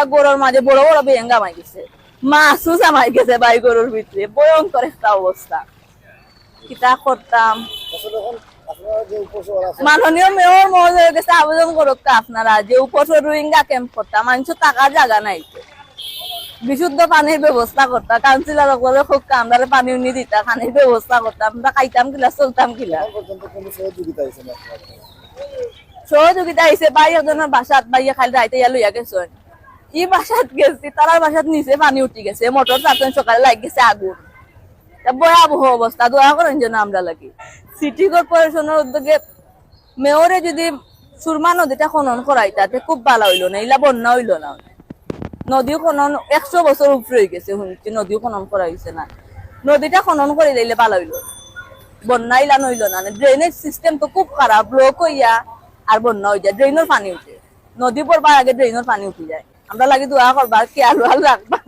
আমরা গরুর মাঝে বড় বড় বেঙ্গা মাই গেছে, মাছও জামাই গেছে ভাই গরুর ভিতরে, ভয়ঙ্কর একটা অবস্থা। কিতা করতাম। মাননীয় মেয়র মহোদয়ের কাছে আবেদন করুক আপনারা যে উপসর রোহিঙ্গা ক্যাম্প করতাম, মানুষ টাকার জায়গা নাই, বিশুদ্ধ পানির ব্যবস্থা করতাম, কাউন্সিলর খুব আমরা পানি উনি দিতা, পানির ব্যবস্থা করতাম, আমরা খাইতাম কিলা চলতাম কিলা। সহযোগিতা হয়েছে ভাই একজনের বাসাত বাইয়া খালি রাইতে ইয়া লইয়া গেছেন, ই বাসাত গেছি তার বাসাত নিচে পানি উঠে গেছে, মোটর চালাতেন সকালে লাগ গেছে আগুন, ভয়াবহ অবস্থা। দোয়া করেন যেন আমরা লাগি। সিটি কর্পোরেশনের উদ্যোগে মেয়রে যদি সুরমা নদীটা খনন করাইতাতে খুব ভালো হইলো না, ইলা বন্যা হইলো না। নদীও খনন 100 বছর উপরে হয়ে গেছে, শুনছি নদীও খনন করা হয়েছে না, নদীটা খনন করে দিলে ভালো হইলো, বন্যা ইলা নইলো না। ড্রেনেজ সিস্টেম তো খুব খারাপ, ব্লক হইয়া আর বন্যা হয়ে যায়, ড্রেনের পানি উঠে, নদী পড়বার আগে ড্রেনের পানি উঠে যায়। আমরা লাগি দোয়া করবা, খেয়াল রাখবা।